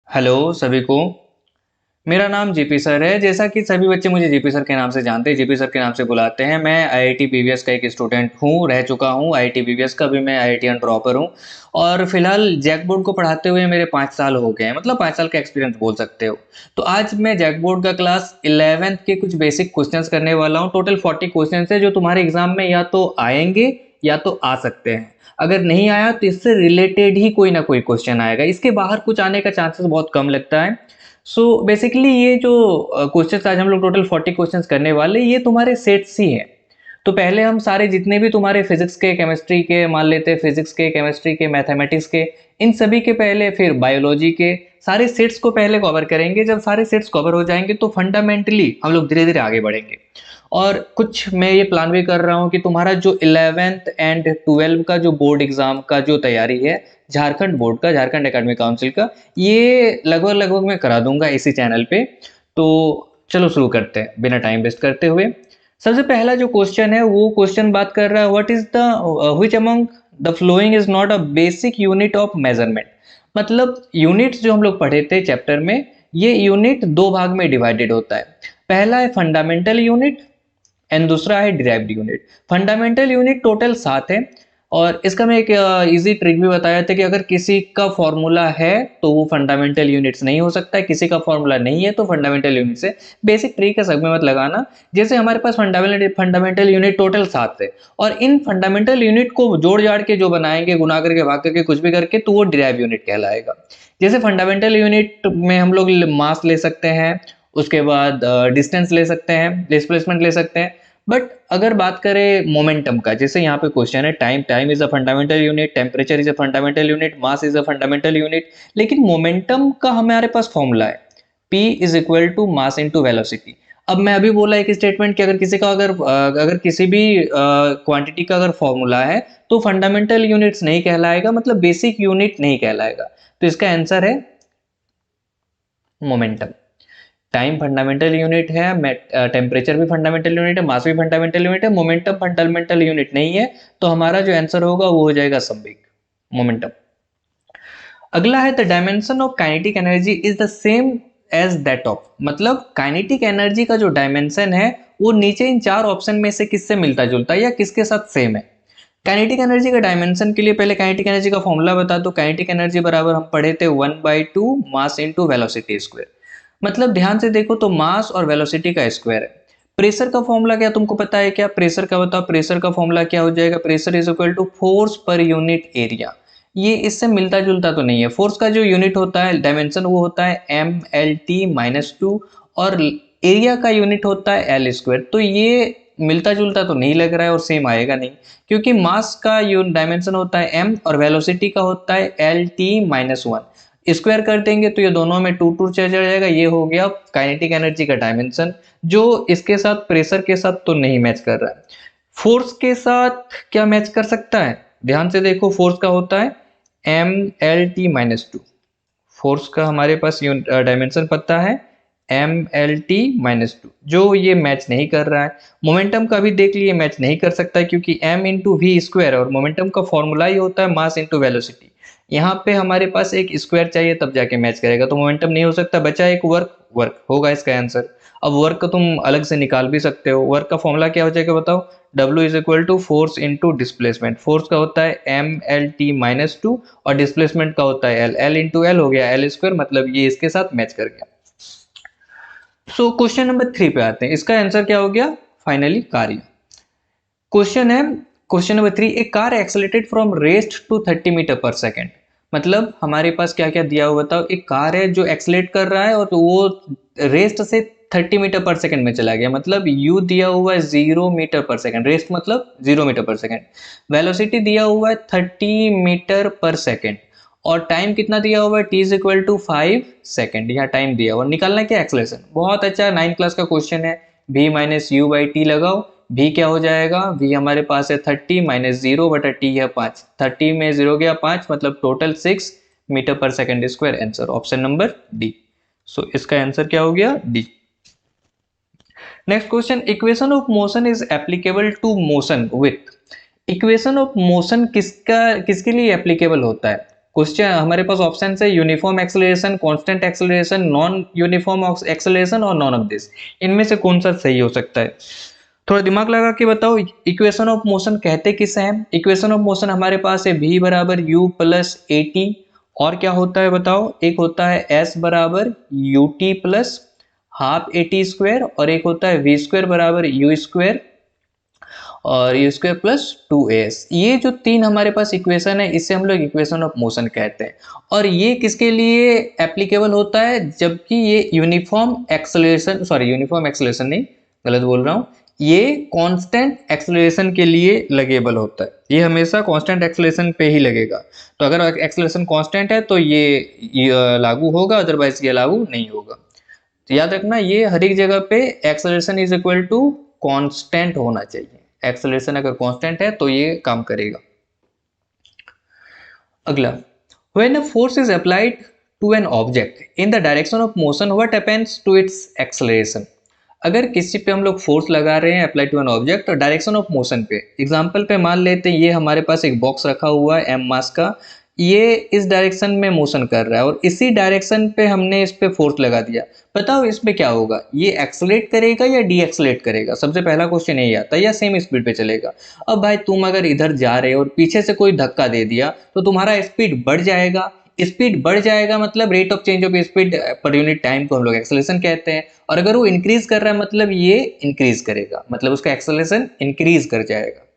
Hello सभी को। मेरा नाम जेपी सर है। जैसा कि सभी बच्चे मुझे जेपी सर के नाम से जानते हैं, जेपी सर के नाम से बुलाते हैं। मैं आईआईटी पीवीएस का एक स्टूडेंट हूँ, रह चुका हूँ आईआईटी पीवीएस का। भी मैं आईआईटीएन ड्रॉपर हूँ और फिलहाल जैक बोर्ड को पढ़ाते हुए मेरे 5 साल हो गए हैं, मतलब 5 साल का एक्सपीरियंस बोल सकते हो। तो आज मैं जैक बोर्ड का क्लास 11th के कुछ बेसिक क्वेश्चंस करने वाला हूँ। टोटल 40 क्वेश्चन है जो तुम्हारे एग्जाम में या तो आएंगे या तो आ सकते हैं। अगर नहीं आया तो इससे रिलेटेड ही कोई ना कोई क्वेश्चन आएगा, इसके बाहर कुछ आने का चांसेस बहुत कम लगता है। सो बेसिकली ये जो क्वेश्चंस आज हम लोग टोटल 40 क्वेश्चंस करने वाले, ये तुम्हारे सेट्स ही हैं। तो पहले हम सारे जितने भी तुम्हारे फिजिक्स के, केमिस्ट्री के, मान लेते हैं फिजिक्स के, केमिस्ट्री के, मैथमेटिक्स के, इन सभी के पहले, फिर बायोलॉजी के सारे सेट्स को पहले कवर करेंगे। जब सारे सेट्स कवर हो जाएंगे तो फंडामेंटली हम लोग धीरे धीरे आगे बढ़ेंगे। और कुछ मैं ये प्लान भी कर रहा हूँ कि तुम्हारा जो 11th एंड 12 का जो बोर्ड एग्जाम का जो तैयारी है, झारखंड बोर्ड का, झारखंड एकेडमिक काउंसिल का, ये लगभग लगभग मैं करा दूंगा इसी चैनल पे। तो चलो शुरू करते हैं बिना टाइम वेस्ट करते हुए। सबसे पहला जो क्वेश्चन है वो क्वेश्चन बात कर रहा है, what is the which among the following is not a basic unit of measurement. मतलब यूनिट्स जो हम लोग पढ़े थे चैप्टर में, ये यूनिट दो भाग में डिवाइडेड होता है। पहला है फंडामेंटल यूनिट एंड दूसरा है derived unit. Fundamental unit total 7 है। और इसका मैं एक इजी ट्रिक भी बताया था कि अगर किसी का फॉर्मूला है तो वो फंडामेंटल यूनिट्स नहीं हो सकता है, किसी का फॉर्मूला नहीं है तो फंडामेंटल यूनिट्स है। बेसिक ट्रिक है, सब में मत लगाना। जैसे हमारे पास फंडामेंटल यूनिट टोटल 7 है, और इन फंडामेंटल यूनिट को जोड़ जाड़ के जो बनाएंगे, गुना करके, भाग करके, कुछ भी करके, तो वो डिराइव यूनिट कहलाएगा। जैसे फंडामेंटल यूनिट में हम लोग मास ले सकते हैं, उसके बाद डिस्टेंस ले सकते हैं, डिस्प्लेसमेंट ले सकते हैं। बट अगर बात करें मोमेंटम का, जैसे यहाँ पे क्वेश्चन है, time, time is a fundamental unit, temperature is a fundamental unit, mass is a fundamental unit. लेकिन मोमेंटम का हमारे पास फॉर्मूला है, P is equal to mass into velocity. अब मैं अभी बोला एक स्टेटमेंट कि अगर किसी का अगर किसी भी क्वांटिटी का अगर फॉर्मूला है तो फंडामेंटल यूनिट्स नहीं कहलाएगा, मतलब बेसिक यूनिट नहीं कहलाएगा। तो इसका आंसर है मोमेंटम। टाइम फंडामेंटल यूनिट है, टेम्परेचर भी फंडामेंटल यूनिट है, मास भी फंडामेंटल यूनिट है, मोमेंटम फंडामेंटल यूनिट नहीं है। तो हमारा जो आंसर होगा वो हो जाएगा संवेग, मोमेंटम। अगला है, the dimension of kinetic energy is the same as that of. मतलब काइनेटिक एनर्जी का जो डायमेंशन है वो नीचे इन चार ऑप्शन में से किससे मिलता जुलता है या किसके साथ सेम है। काइनेटिक एनर्जी का डायमेंशन के लिए पहले काइनेटिक एनर्जी का फॉर्मूला बता दो। काइनेटिक एनर्जी बराबर हम पढ़े थे 1/2 मास इंटू वेलोसिटी स्क्वायर। मतलब ध्यान से देखो तो मास और वेलोसिटी का स्क्वायर है। प्रेशर का फॉर्मूला क्या तुमको पता है क्या? प्रेशर का बताओ। प्रेशर का फॉर्मूला क्या हो जाएगा? Pressure is equal to force per unit area. ये इससे मिलता जुलता तो नहीं है। फोर्स का जो यूनिट होता है, डायमेंशन, वो होता है MLT-2, और एरिया का यूनिट होता है L स्क्वायर। तो ये मिलता जुलता तो नहीं लग रहा है और सेम आएगा नहीं, क्योंकि मास का डायमेंशन होता है M और वेलोसिटी का होता है LT-1। स्क्वायर कर देंगे तो ये दोनों में 2 2 चल जाएगा। ये हो गया काइनेटिक एनर्जी का डायमेंशन, जो इसके साथ प्रेशर के साथ तो नहीं मैच कर रहा है। फोर्स के साथ क्या मैच कर सकता है? ध्यान से देखो, फोर्स का होता है MLT-2। फोर्स का हमारे पास डायमेंशन पता है MLT-2, जो ये मैच नहीं कर रहा है। मोमेंटम का भी देख लिए, मैच नहीं कर सकता क्योंकि M इंटू वी स्क्वायर, और मोमेंटम का फॉर्मूला ही होता है मास इंटू वेलोसिटी। यहाँ पे हमारे पास एक स्क्वायर चाहिए तब जाके मैच करेगा, तो मोमेंटम नहीं हो सकता। बचा एक वर्क, वर्क होगा इसका आंसर। अब वर्क का तुम अलग से निकाल भी सकते हो। वर्क का फॉर्मूला क्या हो जाएगा बताओ? W is equal to force into displacement. Force का होता है MLT-2 और डिस्प्लेसमेंट का होता है L। L इंटू एल हो गया L स्क्वायर, मतलब ये इसके साथ मैच कर गया। सो क्वेश्चन नंबर 3 पे आते हैं। इसका आंसर क्या हो गया फाइनली? कार्य। क्वेश्चन है, question number 3, a car accelerated from rest to 30 metre per second. मतलब हमारे पास क्या क्या दिया हुआ बताओ? एक कार है जो एक्सेलेरेट कर रहा है और वो रेस्ट से 30 मीटर पर सेकंड में चला गया। मतलब यू दिया हुआ है 0 मीटर पर सेकंड, रेस्ट मतलब 0 मीटर पर सेकंड। वेलोसिटी दिया हुआ है 30 मीटर पर सेकंड, और टाइम कितना दिया हुआ है? T is equal to 5 second. यहाँ टाइम दिया हुआ, निकालना क्या एक्सेलरेशन। बहुत अच्छा 9 क्लास का क्वेश्चन है। V minus you by T लगाओ। V क्या हो जाएगा? V हमारे पास है 30 माइनस 0 बटा T है 5। 30 में 0 गया 5, मतलब total 6 metre per second square. Answer option number D. So इसका आंसर क्या हो गया? D. Next question, equation of motion is applicable to motion with. Equation of motion किसका, किसके लिए एप्लीकेबल होता है? क्वेश्चन हमारे पास ऑप्शन है uniform acceleration, constant acceleration, non uniform acceleration और नॉन ऑफ दिस। इनमें से कौन सा सही हो सकता है? थोड़ा दिमाग लगा के बताओ। इक्वेशन ऑफ मोशन कहते किसे हैं? इक्वेशन ऑफ मोशन हमारे पास है v बराबर u प्लस ए टी, और क्या होता है बताओ? एक होता है s बराबर U T plus half A T square, और एक होता है v स्क्वायर बराबर यू स्क्वायर और यू स्क्वायर प्लस 2as। ये जो तीन हमारे पास इक्वेशन है इसे हम लोग इक्वेशन ऑफ मोशन कहते हैं। और ये किसके लिए एप्लीकेबल होता है? जबकि ये uniform acceleration, sorry uniform acceleration नहीं, गलत बोल रहा हूँ, ये कांस्टेंट एक्सेलरेशन के लिए लगेबल होता है। ये हमेशा कांस्टेंट एक्सेलरेशन पे ही लगेगा। तो अगर एक्सेलरेशन कांस्टेंट है तो ये लागू होगा, अदरवाइज ये लागू नहीं होगा। तो याद रखना ये हर एक जगह पे acceleration is equal to constant होना चाहिए। एक्सेलरेशन अगर कांस्टेंट है तो ये काम करेगा। अगला, when a force is applied to an object in the direction of motion, what happens to its acceleration? अगर किसी पे हम लोग फोर्स लगा रहे हैं अप्लाई टू एन ऑब्जेक्ट और डायरेक्शन ऑफ मोशन पे, एग्जांपल पे मान लेते हैं ये हमारे पास एक बॉक्स रखा हुआ है एम मास का, ये इस डायरेक्शन में मोशन कर रहा है और इसी डायरेक्शन पे हमने इस पे फोर्स लगा दिया। बताओ इसमें क्या होगा? ये एक्सेलरेट करेगा या डी एक्सेलरेट करेगा? सबसे पहला क्वेश्चन यही आता है, या सेम स्पीड पे चलेगा? अब भाई तुम अगर इधर जा रहे हो और पीछे से कोई धक्का दे दिया तो तुम्हारा स्पीड बढ़ जाएगा। स्पीड बढ़ जाएगा मतलब rate of change of speed पर यूनिट टाइम को हम लोग एक्सेलरेशन कहते हैं। और अगर वो इंक्रीज कर रहा है मतलब ये इंक्रीज करेगा, मतलब उसका एक्सेलरेशन इंक्रीज कर जाएगा।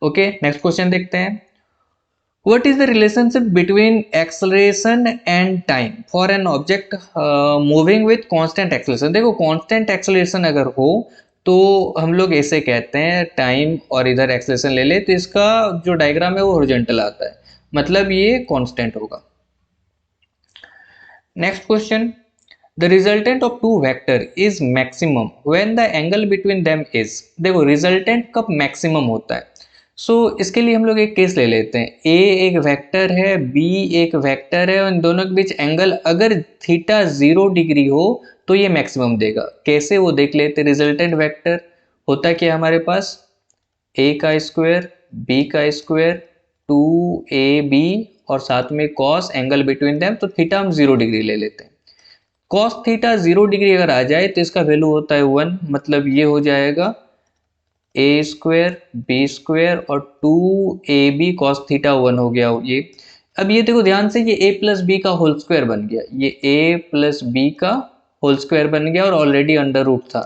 ओके, नेक्स्ट क्वेश्चन देखते हैं। What is the relationship between acceleration and time for an object moving with constant acceleration? देखो constant acceleration अगर हो तो हम लोग ऐसे कहते हैं टाइम, और इधर एक्सेलरेशन ले ले तो इसका जो डायग्राम है वो हॉरिजॉन्टल आता है, मतलब ये कांस्टेंट होगा। Next question, the resultant of two vector is maximum when the angle between them is. देखो रिजल्टेंट कब मैक्सिमम होता है? इसके लिए हम लोग एक केस ले लेते हैं। ए एक वेक्टर है, बी एक वेक्टर है, और इन दोनों के बीच एंगल अगर थीटा 0 डिग्री हो तो ये मैक्सिमम देगा। कैसे वो देख लेते। रिजल्टेंट वेक्टर होता क्या हमारे पास? ए का स्क्वायर बी का स्क्वायर 2ab और साथ में कॉस एंगल बिटवीन देम, तो थीटा हम 0 डिग्री ले लेते हैं। कॉस थीटा 0 डिग्री अगर आ जाए तो इसका वैल्यू होता है 1, मतलब ये हो जाएगा ए स्क्वायर बी स्क्वायर और 2ab कॉस थीटा 1 हो गया ये। अब ये देखो ध्यान से, ये a प्लस बी का होल स्क्वायर बन गया, ये a प्लस बी का होल स्क्वायर बन गया और ऑलरेडी अंडर रूट था।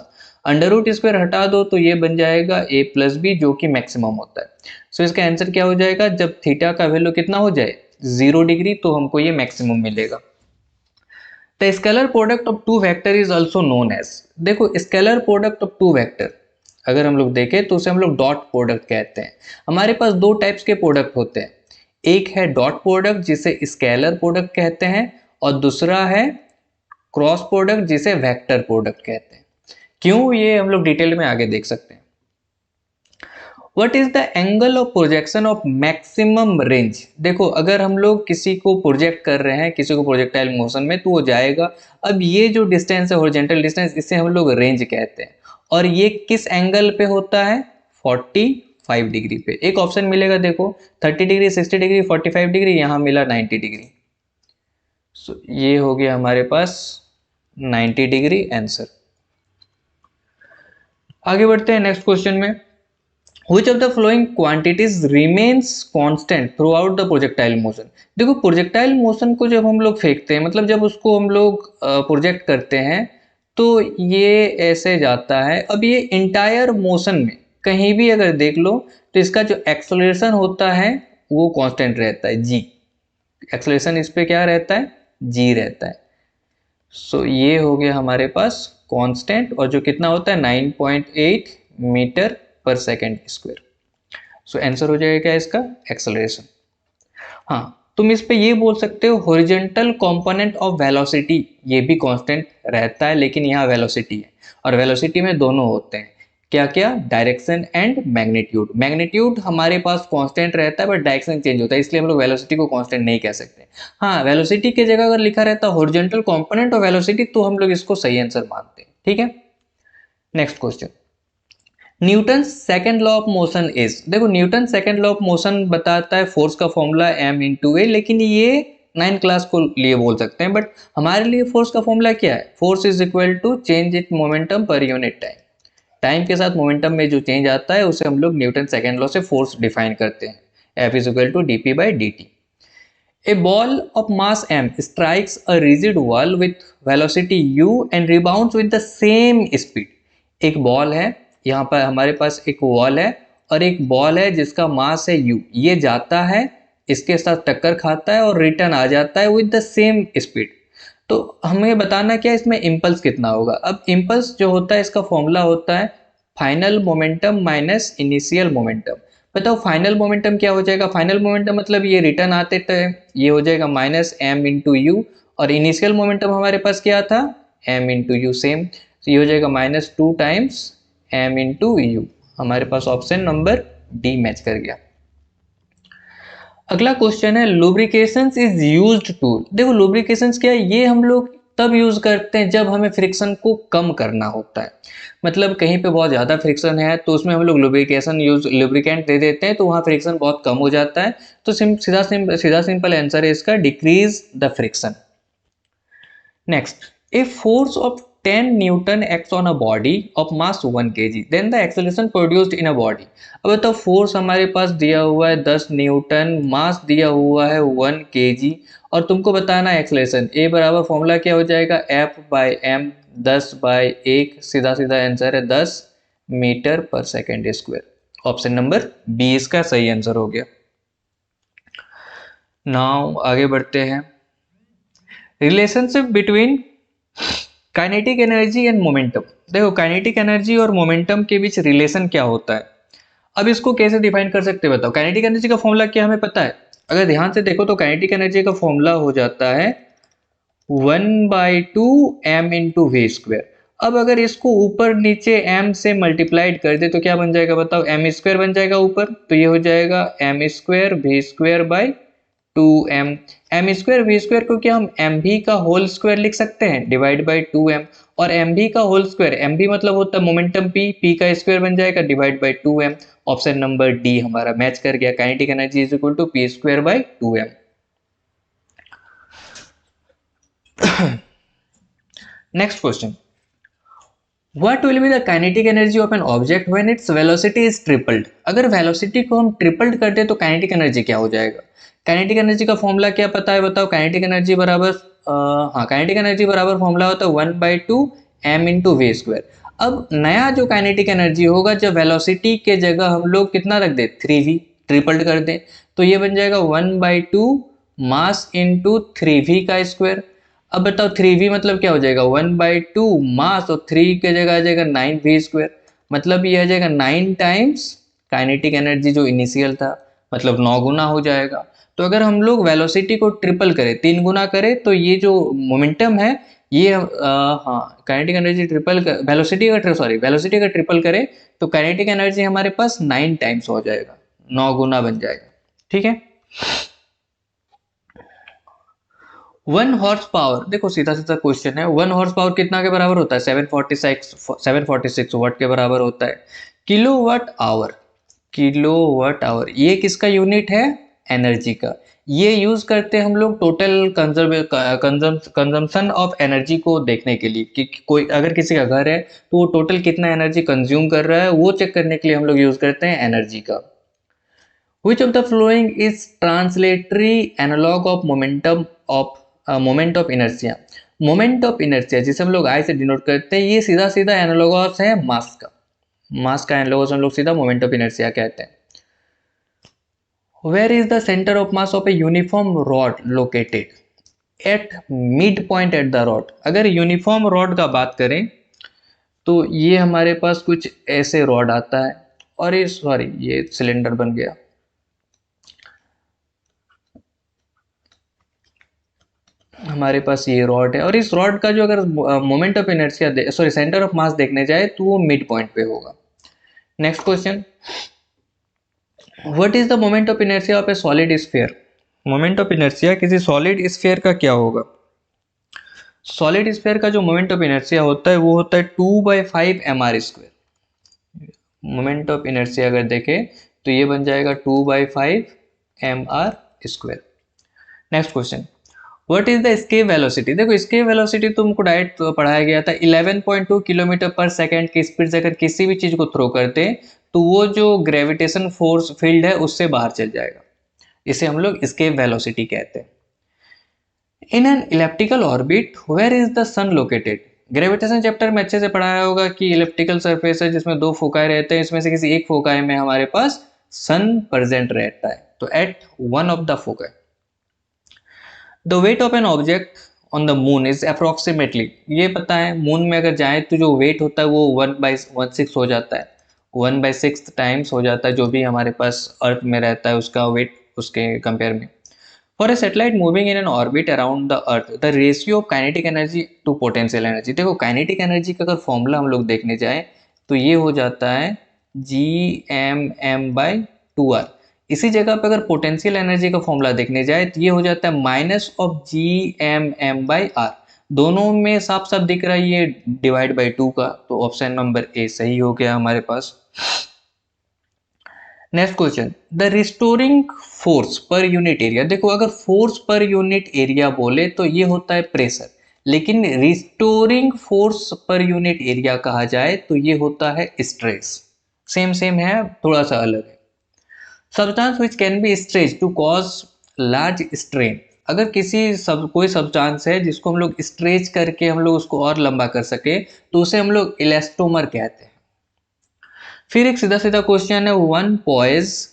अंडर रूट स्क्वायर हटा दो तो ये बन जाएगा a प्लस बी, जो कि मैक्सिमम होता है। इसका आंसर क्या हो जाएगा? जब थीटा का वैल्यू कितना हो जाए 0 डिग्री तो हमको ये मैक्सिमम मिलेगा। The scalar product of two vector is also known as. देखो scalar product of two vector अगर हम लोग देखें तो उसे हम लोग डॉट प्रोडक्ट कहते हैं। हमारे पास दो टाइप्स के प्रोडक्ट होते हैं, एक है डॉट प्रोडक्ट जिसे स्केलर प्रोडक्ट कहते हैं, और दूसरा है क्रॉस प्रोडक्ट जिसे वेक्टर प्रोडक्ट कहते हैं। क्यों, ये हम लोग डिटेल में आगे देख सकते हैं। What is the angle of projection of maximum range? देखो अगर हम लोग किसी को प्रोजेक्ट कर रहे हैं, किसी को प्रोजेक्टाइल मोशन में, तो वो जाएगा। अब ये जो डिस्टेंस है हॉरिजॉन्टल डिस्टेंस, इसे हम लोग रेंज कहते हैं। और ये किस एंगल पे होता है? 45 डिग्री पे। एक ऑप्शन मिलेगा देखो 30 डिग्री 60 डिग्री 45 डिग्री, यहाँ मिला 90 डिग्री। ये हो गया हमारे पास 90 डिग्री आंसर। आगे बढ़ते हैं नेक्स्ट क्वेश्चन में। Which of the following quantities remains constant throughout the projectile motion? देखो प्रोजेक्टाइल मोशन को जब हम लोग फेंकते हैं, मतलब जब उसको हम लोग प्रोजेक्ट करते हैं तो ये ऐसे जाता है। अब ये इंटायर मोशन में कहीं भी अगर देख लो तो इसका जो एक्सेलरेशन होता है वो कांस्टेंट रहता है, जी। एक्सेलरेशन इस पे क्या रहता है? जी रहता है। ये हो गया हमारे पास कांस्टेंट, और जो कितना होता है 9.8 metre per second square. Answer हो जाएगा क्या इसका? एक्सेलरेशन। हाँ, तुम इस पे ये बोल सकते हो हॉरिजॉन्टल कंपोनेंट ऑफ वेलोसिटी, ये भी कांस्टेंट रहता है, लेकिन यहाँ वेलोसिटी है, और वेलोसिटी में दोनों होते हैं, क्या क्या? Direction and magnitude. मैग्नीट्यूड हमारे पास कांस्टेंट रहता है बट डायरेक्शन चेंज होता है, इसलिए हम लोग वेलोसिटी को कांस्टेंट नहीं कह सकते। हाँ, वेलोसिटी की जगह अगर लिखा रहता है हॉरिजॉन्टल कंपोनेंट ऑफ वेलोसिटी तो हम लोग इसको सही आंसर मानते हैं। ठीक है, next question. Newton second law of motion is, देखो Newton second law of motion बताता है फोर्स का फॉर्मूला एम इंटू ए, लेकिन ये 9 क्लास को लिए बोल सकते हैं, बट हमारे लिए फोर्स का फॉर्मूला क्या है? Force is equal to change in momentum per unit time. Time के साथ मोमेंटम में जो चेंज आता है उसे हम लोग न्यूटन सेकंड लॉ से फोर्स डिफाइन करते हैं, F is equal to d p by d t. A ball of mass m strikes a rigid wall with velocity u and rebounds with the same speed। एक ball है, यहाँ पर हमारे पास एक wall है और एक बॉल है जिसका मास है u, ये जाता है इसके साथ टक्कर खाता है और रिटर्न आ जाता है विद द सेम स्पीड। तो हमें बताना क्या इसमें इम्पल्स कितना होगा। अब इम्पल्स जो होता है इसका फॉर्मूला होता है final momentum minus initial momentum. बताओ फाइनल मोमेंटम क्या हो जाएगा? फाइनल मोमेंटम मतलब ये रिटर्न आते टाइम ये हो जाएगा माइनस एम इंटू यू, और इनिशियल मोमेंटम हमारे पास क्या था? एम इंटू यू सेम, तो ये हो जाएगा minus 2 times m into u. हमारे पास ऑप्शन नंबर डी मैच कर गया। अगला क्वेश्चन है लुब्रिकेशंस इज यूज्ड टू, देखो लुब्रिकेशंस क्या है, ये हम लोग तब यूज करते हैं जब हमें फ्रिक्शन को कम करना होता है। मतलब कहीं पे बहुत ज़्यादा फ्रिक्शन है तो उसमें हम लोग लुब्रिकेशन यूज लुब्रिकेंट दे देते हैं, तो वहाँ फ्रिक्शन बहुत कम हो जाता है। तो सीधा सिंपल आंसर है इसका decrease the friction. Next, a force of 10 Newton acts on a body of mass 1 kg, then the acceleration produced in a body। अब तो फोर्स हमारे पास दिया हुआ है 10 न्यूटन, मास दिया हुआ है 1 kg, और तुमको बताना है एक्सेलरेशन। ए बराबर फॉर्मूला क्या हो जाएगा? एफ बाई एम, 10 बाई 1, सीधा सीधा आंसर है 10 metre per second square. Option number B इसका सही आंसर हो गया। नाउ आगे बढ़ते हैं। Relationship between kinetic energy and momentum. देखो काइनेटिक एनर्जी और मोमेंटम के बीच रिलेशन क्या होता है, अब इसको कैसे डिफाइन कर सकते हैं बताओ। काइनेटिक एनर्जी का फॉर्मूला क्या हमें पता है? अगर ध्यान से देखो तो काइनेटिक एनर्जी का फॉर्मूला हो जाता है 1/2 m इंटू वी स्क्वायर। अब अगर इसको ऊपर नीचे m से मल्टीप्लाइड कर दे तो क्या बन जाएगा बताओ? एम स्क्वायर बन जाएगा ऊपर, तो ये हो जाएगा m square v square by 2m। M square v square को क्या हम एम भी का होल स्क्वायर लिख सकते हैं, डिवाइड बाई 2m, और एम भी का होल स्क्वायर, एम भी मतलब होता है मोमेंटम p का स्क्वायर बन जाएगा divide by 2m। Option number D हमारा मैच कर गया, kinetic energy is equal to p square by 2m। Next question, What will be the kinetic energy of an object when its velocity is tripled? अगर velocity को हम tripled कर दे तो kinetic energy क्या हो जाएगा? काइनेटिक एनर्जी का formula क्या पता है बताओ? काइनेटिक एनर्जी बराबर काइनेटिक एनर्जी बराबर फॉर्मूला होता है 1/2 m इंटू वी स्क्वायर। अब नया जो काइनेटिक एनर्जी होगा जब वेलोसिटी के जगह हम लोग कितना रख दे 3v, ट्रिपल्ड कर दें, तो ये बन जाएगा 1/2 मास इंटू 3v का स्क्वायर। अब बताओ 3v मतलब क्या हो जाएगा? 1/2 मास और 3 के जगह आ जाएगा 9v स्क्वायर, मतलब ये आ जाएगा 9 टाइम्स काइनेटिक एनर्जी जो इनिशियल था, मतलब 9 गुना हो जाएगा। तो अगर हम लोग वेलोसिटी को ट्रिपल करें 3 गुना करें तो ये जो मोमेंटम है ये हाँ काइनेटिक एनर्जी वेलोसिटी का ट्रिपल करें तो काइनेटिक एनर्जी हमारे पास 9 टाइम्स हो जाएगा, 9 गुना बन जाएगा। ठीक है। 1 हॉर्स पावर, देखो सीधा सीधा क्वेश्चन है, 1 हॉर्स पावर कितना के बराबर होता है? 746 वाट के बराबर होता है। किलोवाट आवर ये किसका यूनिट है? एनर्जी का। ये यूज करते हैं हम लोग टोटल कंजम्पशन ऑफ एनर्जी को देखने के लिए कि कोई अगर किसी का घर है तो वो टोटल कितना एनर्जी कंज्यूम कर रहा है वो चेक करने के लिए हम लोग यूज करते हैं एनर्जी का। Which of the following is translatory analog of moment of inertia? Moment of inertia जिसे हम लोग आई से डिनोट करते हैं ये सीधा सीधा एनालॉगस है मास का। मास का एनालॉगस हम लोग सीधा मोमेंट ऑफ इनर्शिया कहते हैं। Where is the center of mass of a uniform rod located? At mid point at the rod। अगर यूनिफॉर्म रॉड का बात करें तो ये हमारे पास कुछ ऐसे रॉड आता है और ये सिलेंडर बन गया। हमारे पास ये रॉड है और इस रॉड का जो अगर moment of inertia centre of mass देखने जाए तो वो मिड पॉइंट पे होगा। Next question, what is the moment of inertia of A solid sphere? Moment of inertia किसी सॉलिड स्फीयर का क्या होगा? सॉलिड स्फीयर का जो मोमेंट ऑफ इनर्शिया होता है वो होता है 2/5 mr square. Moment of inertia अगर देखें तो ये बन जाएगा 2/5 mr²। Next question, what is the escape velocity. देखो एस्केप वेलोसिटी तुमको डायरेक्ट पढ़ाया गया था, 11.2 किलोमीटर पर सेकेंड की स्पीड से अगर किसी भी चीज को थ्रो करते हैं तो वो जो ग्रेविटेशन फोर्स फील्ड है उससे बाहर चल जाएगा, इसे हम लोग एस्केप वेलोसिटी कहते हैं। In an elliptical orbit where is the sun located. Gravitation chapter में अच्छे से पढ़ाया होगा कि इलेप्टिकल सरफेस है जिसमें दो फोकाई रहते हैं, इसमें से किसी एक फोकाई में हमारे पास सन प्रेजेंट रहता है, तो at one of the foci. The weight of an object on the moon is approximately, ये पता है मून में अगर जाए तो जो वेट होता है वो 1/6 हो जाता है, 1/6 टाइम्स हो जाता है जो भी हमारे पास अर्थ में रहता है उसका वेट उसके कंपेयर में। For a satellite moving in an orbit around the earth the ratio of kinetic energy to potential energy. देखो काइनेटिक एनर्जी का अगर फॉर्मूला हम लोग देखने जाए तो ये हो जाता है Gmm/2r। इसी जगह पे अगर पोटेंशियल एनर्जी का फॉर्मूला देखने जाए तो ये हो जाता है -Gmm/r। दोनों में साफ साफ दिख रहा है ये डिवाइड बाई 2 का, तो ऑप्शन नंबर ए सही हो गया हमारे पास। Next question, the restoring force per unit area. देखो अगर फोर्स पर यूनिट एरिया बोले तो ये होता है प्रेशर, लेकिन restoring force per unit area कहा जाए तो ये होता है स्ट्रेस। सेम सेम है, थोड़ा सा अलग है। Substance which can be stretch to cause large strain. अगर कोई सब्सटेंस है जिसको हम लोग स्ट्रेच करके हम लोग उसको और लंबा कर सके तो उसे हम लोग इलास्टोमर कहते हैं। फिर एक सीधा सीधा क्वेश्चन है, 1 poise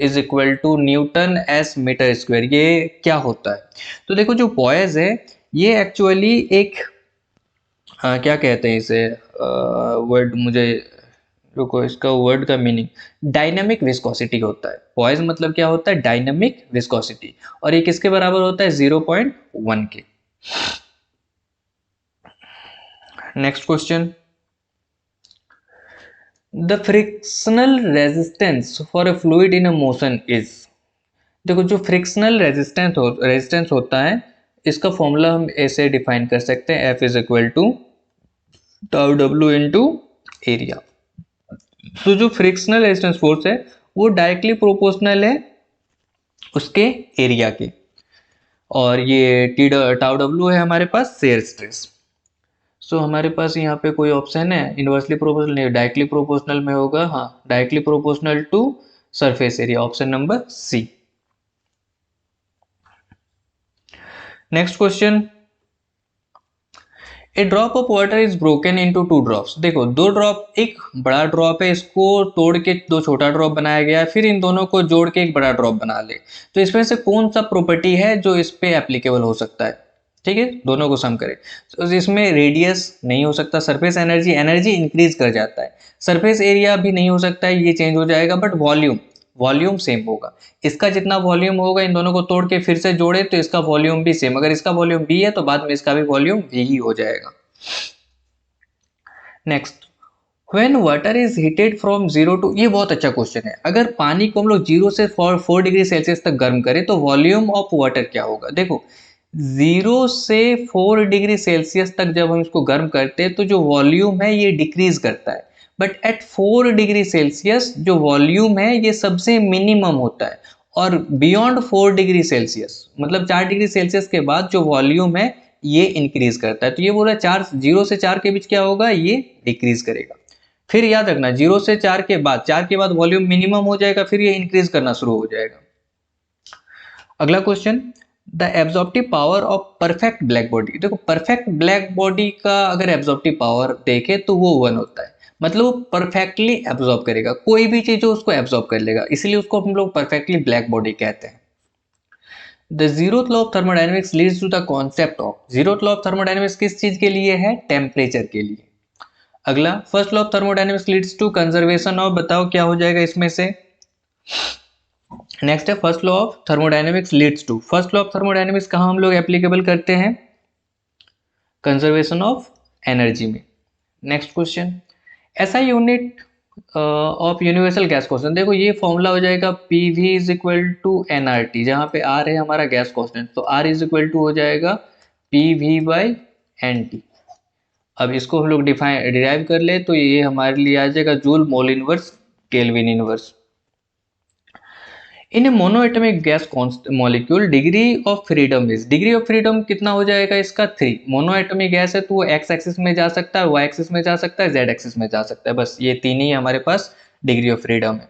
is equal to Newton s metre square, ये क्या होता है। तो देखो जो पॉइज है ये एक्चुअली एक क्या कहते हैं इसे, वर्ड मुझे, रुको, इसका वर्ड का मीनिंग डायनामिक विस्कोसिटी होता है। पॉइज मतलब क्या होता है, डायनामिक विस्कोसिटी, और ये किसके बराबर होता है, 0.1 के। Next question, the frictional resistance for a fluid in a motion is. देखो जो फ्रिक्शनल रेजिस्टेंस होता है इसका फॉर्मूला हम ऐसे डिफाइन कर सकते हैं, F is equal to tau डब्ल्यू इंटू एरिया। तो जो फ्रिक्शनल रेजिस्टेंस फोर्स है वो डायरेक्टली प्रोपोर्शनल है उसके एरिया के, और ये टी टाउ डब्ल्यू है हमारे पास शेयर स्ट्रेस। सो हमारे पास यहाँ पे कोई ऑप्शन है इनवर्सली प्रोपोर्शनल नहीं, डायरेक्टली प्रोपोर्शनल में होगा, हाँ directly proportional to surface area, option number C. Next question, a drop of water is broken into 2 drops. देखो दो ड्रॉप, एक बड़ा ड्रॉप है इसको तोड़ के दो छोटा ड्रॉप बनाया गया है, फिर इन दोनों को जोड़ के एक बड़ा ड्रॉप बना ले, तो इसमें से कौन सा प्रॉपर्टी है जो इस पे एप्लीकेबल हो सकता है। ठीक है, दोनों को सम करें तो इसमें रेडियस नहीं हो सकता, सरफेस एनर्जी इंक्रीज कर जाता है, सरफेस एरिया भी नहीं हो सकता है, ये चेंज हो जाएगा, बट वॉल्यूम सेम होगा। इसका जितना वॉल्यूम होगा इन दोनों को तोड़ के फिर से जोड़े तो इसका वॉल्यूम भी सेम, अगर इसका वॉल्यूम भी है तो बाद में इसका भी वॉल्यूम भी ही हो जाएगा। Next, when water is heated from 0 to, ये बहुत अच्छा क्वेश्चन है, अगर पानी को हम लोग 0 से 4 डिग्री सेल्सियस तक गर्म करें तो वॉल्यूम ऑफ वाटर क्या होगा। देखो 0 से 4 डिग्री सेल्सियस तक जब हम इसको गर्म करते हैं तो जो वॉल्यूम है ये डिक्रीज करता है, बट एट 4 डिग्री सेल्सियस जो वॉल्यूम है ये सबसे मिनिमम होता है, और बियॉन्ड 4 डिग्री सेल्सियस मतलब 4 डिग्री सेल्सियस के बाद जो वॉल्यूम है ये इंक्रीज करता है। तो ये बोला 0 से 4 के बीच क्या होगा, ये डिक्रीज करेगा। फिर याद रखना 0 से 4 के बाद, 4 के बाद वॉल्यूम मिनिमम हो जाएगा, फिर ये इंक्रीज करना शुरू हो जाएगा। अगला question, the absorptive power of perfect black body. देखो परफेक्ट ब्लैक बॉडी का अगर एब्जॉर्प्टिव पावर देखे तो वो 1 होता है, मतलब वो परफेक्टली एब्जॉर्ब करेगा, कोई भी चीज हो उसको एब्जॉर्ब कर लेगा, इसीलिए उसको हम लोग परफेक्टली ब्लैक बॉडी कहते हैं। The zeroth law of thermodynamics leads to the concept of, zeroth law of thermodynamics किस चीज के लिए है, टेम्परेचर के लिए। अगला, first law of thermodynamics leads to conservation of, बताओ क्या हो जाएगा इसमें से। नेक्स्ट है first law of thermodynamics leads to, first law of thermodynamics कहाँ हम लोग एप्लीकेबल करते हैं, कंजर्वेशन ऑफ एनर्जी में। नेक्स्ट क्वेश्चन, ऐसा unit of universal gas constant. देखो ये फॉर्मूला हो जाएगा PV is equal to NRT, जहाँ पे R है हमारा गैस कॉन्स्टेंट, तो R इज इक्वल टू हो जाएगा PV बाई NT। अब इसको हम लोग डिराइव कर ले तो ये हमारे लिए आ जाएगा joule mole inverse kelvin inverse. In A monoatomic gas molecule degree of freedom is, degree of freedom कितना हो जाएगा इसका 3। मोनोएटमिक गैस है तो वो एक्स एक्सिस में जा सकता है, वाई एक्सिस में जा सकता है, जेड एक्सिस में जा सकता है, बस ये तीन ही हमारे पास डिग्री ऑफ फ्रीडम है।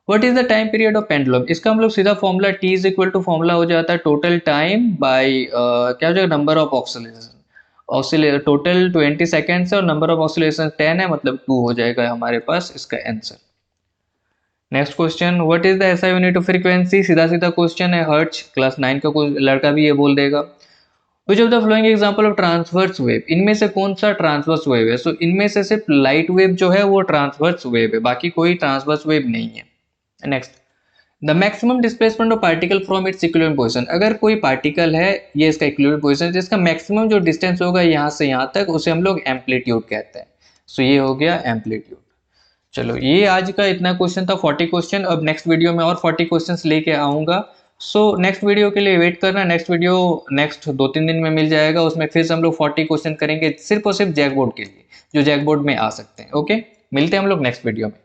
What is the time period of pendulum, इसका हम लोग सीधा formula T is equal to formula हो जाता है टोटल टाइम बाई क्या हो जाएगा नंबर ऑफ ऑक्सीलेशन, ऑक्सीले टोटल 20 सेकेंड्स है और नंबर ऑफ ऑक्सीलेशन 10 है, मतलब 2 हो जाएगा हमारे पास इसका answer. Next question, what is the SI unit of frequency, सीधा सीधा क्वेश्चन है, हर्ट्ज, क्लास 9 का कोई लड़का भी ये बोल देगा। Which of the flowing example of transverse wave, इनमें से कौन सा ट्रांसवर्स वेव है? सो इनमें से सिर्फ लाइट वेव जो है वो ट्रांसवर्स वेव है, बाकी कोई ट्रांसवर्स वेव नहीं है। Next, the maximum displacement of particle from its equilibrium position, अगर कोई पार्टिकल है ये इसका इक्विलिब्रियम पोजीशन जिसका मैक्सिमम जो डिस्टेंस होगा यहाँ से यहाँ तक उसे हम लोग एम्पलीट्यूड कहते हैं। सो ये हो गया एम्पलीट्यूड। चलो ये आज का इतना क्वेश्चन था, 40 क्वेश्चन। अब नेक्स्ट वीडियो में और 40 क्वेश्चंस लेके आऊँगा। सो नेक्स्ट वीडियो के लिए वेट करना, नेक्स्ट वीडियो नेक्स्ट 2-3 दिन में मिल जाएगा, उसमें फिर से हम लोग 40 क्वेश्चन करेंगे सिर्फ और सिर्फ जैकबोर्ड के लिए, जो जैकबोर्ड में आ सकते हैं। ओके, मिलते हैं हम लोग नेक्स्ट वीडियो में।